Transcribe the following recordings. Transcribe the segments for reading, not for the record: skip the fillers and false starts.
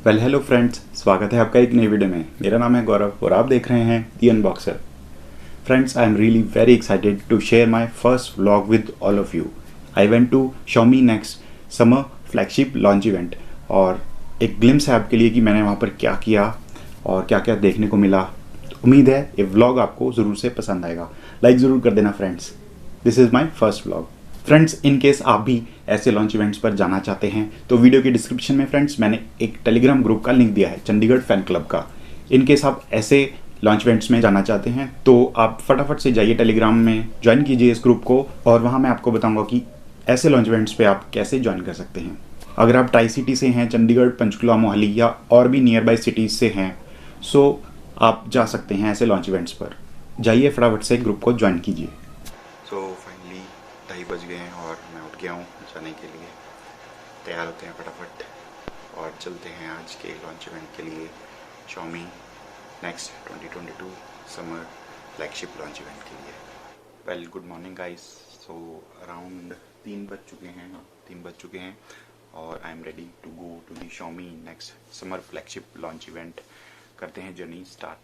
Well hello friends, स्वागत है आपका एक नई वीडियो में। मेरा नाम है गौरव और आप देख रहे हैं the unboxer. Friends, I am really very excited to share my first vlog with all of you. I went to Xiaomi next summer flagship launch event और एक ग्लिम्स है आपके लिए कि मैंने वहाँ पर क्या किया और क्या क्या देखने को मिला। उम्मीद है ये व्लॉग आपको ज़रूर से पसंद आएगा। लाइक ज़रूर कर देना friends. This is my first vlog. Friends, in case आप भी ऐसे लॉन्च इवेंट्स पर जाना चाहते हैं तो वीडियो के डिस्क्रिप्शन में फ्रेंड्स मैंने एक टेलीग्राम ग्रुप का लिंक दिया है, चंडीगढ़ फैन क्लब का। इन केस आप ऐसे लॉन्च इवेंट्स में जाना चाहते हैं तो आप फटाफट से जाइए टेलीग्राम में, ज्वाइन कीजिए इस ग्रुप को और वहाँ मैं आपको बताऊँगा कि ऐसे लॉन्च इवेंट्स पे आप कैसे ज्वाइन कर सकते हैं। अगर आप ट्राई सिटी से हैं, चंडीगढ़, पंचकुला, मोहाली या और भी नियर बाई सिटीज़ से हैं, सो आप जा सकते हैं ऐसे लॉन्च इवेंट्स पर। जाइए फटाफट से ग्रुप को ज्वाइन कीजिए। सो फाइनली 2:30 बज गए हैं और मैं उठ गया हूँ जाने के लिए। तैयार होते हैं फटाफट और चलते हैं आज के लॉन्च इवेंट के लिए, Xiaomi next 2022 summer flagship launch event के लिए। Well, good morning guys. So around 3 बज चुके हैं और I am ready to go to the Xiaomi next summer flagship launch event. करते हैं journey start.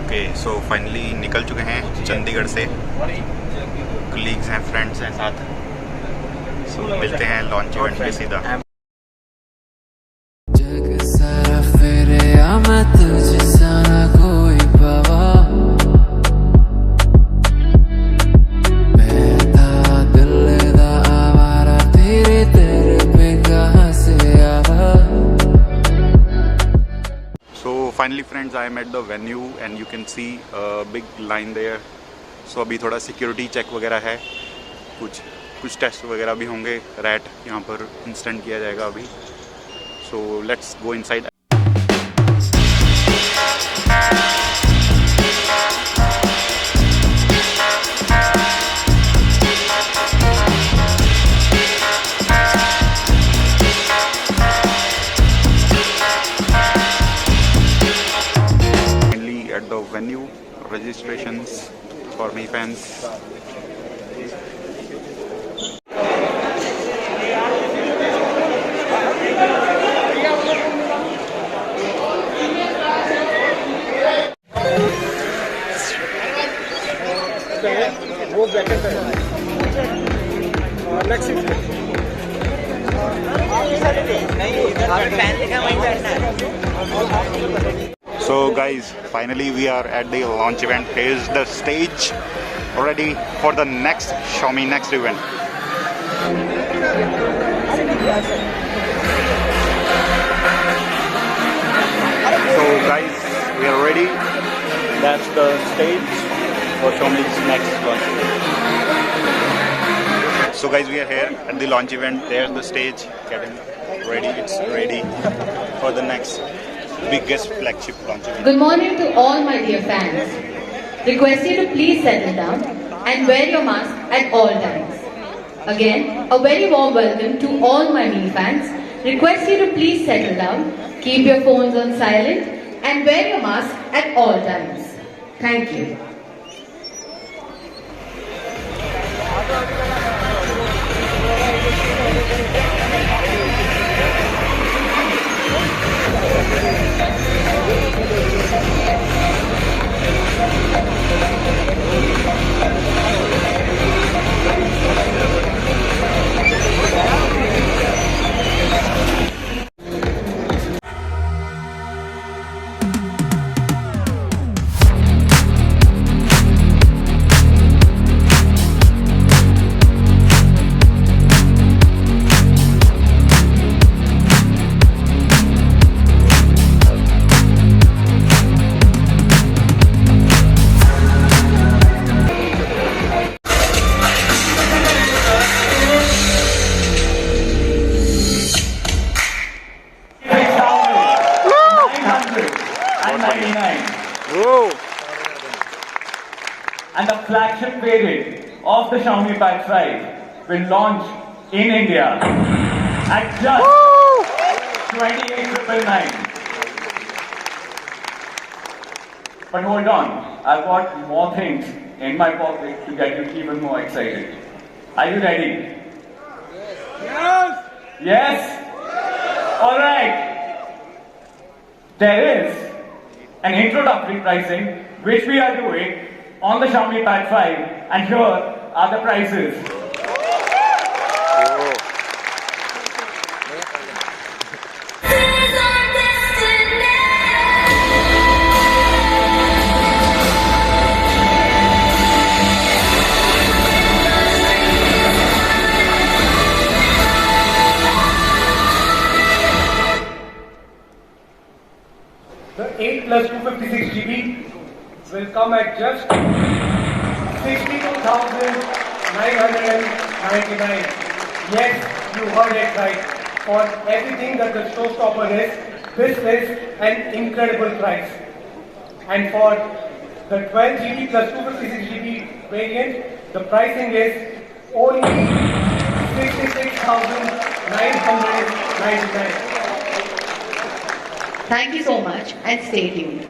Okay, so finally निकल चुके हैं चंडीगढ़ से। कलीग्स हैं, फ्रेंड्स हैं साथ। सो मिलते हैं लॉन्च इवेंट पे सीधा। Finally friends, I am at the venue and you can see a big line there. So अभी थोड़ा सिक्योरिटी चेक वगैरह है, कुछ टेस्ट वगैरह भी होंगे। रैट यहाँ पर इंस्टेंट किया जाएगा अभी। So let's go inside. The venue registrations for me fans. So guys, finally we are at the launch event. Here's the stage ready for the next Xiaomi next event. So guys, we are ready. That's the stage for Xiaomi's next launch event. So guys, we are here at the launch event. There's the stage getting ready. It's ready for the next biggest flagship launch event. Good morning to all my dear fans. Request you to please settle down and wear your mask at all times. Again, a very warm welcome to all my mini fans. Request you to please settle down, keep your phones on silent and wear your mask at all times. Thank you. And the flagship variant of the Xiaomi Pad 5 will launch in India at just 28,999. But hold on, I've got more things in my pocket to get you even more excited. Are you ready? Yes! Yes? Alright. there is an introductory pricing which we are doing on the Xiaomi Pad 5, and here are the prices. The 8 plus 256 GB will come at just 62,999. Yes, you heard it right. For everything that the showstopper is, this is an incredible price. And for the 12 GB plus 256 GB variant, the pricing is only 66,999. Thank you so much and stay tuned.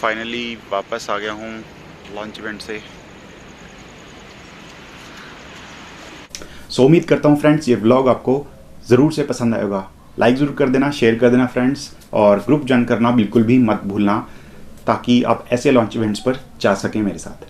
Finally वापस आ गया हूँ launch event से। सो उम्मीद करता हूँ friends ये vlog आपको ज़रूर से पसंद आएगा। लाइक ज़रूर कर देना, शेयर कर देना फ्रेंड्स, और ग्रुप ज्वाइन करना बिल्कुल भी मत भूलना ताकि आप ऐसे लॉन्च इवेंट्स पर जा सकें मेरे साथ।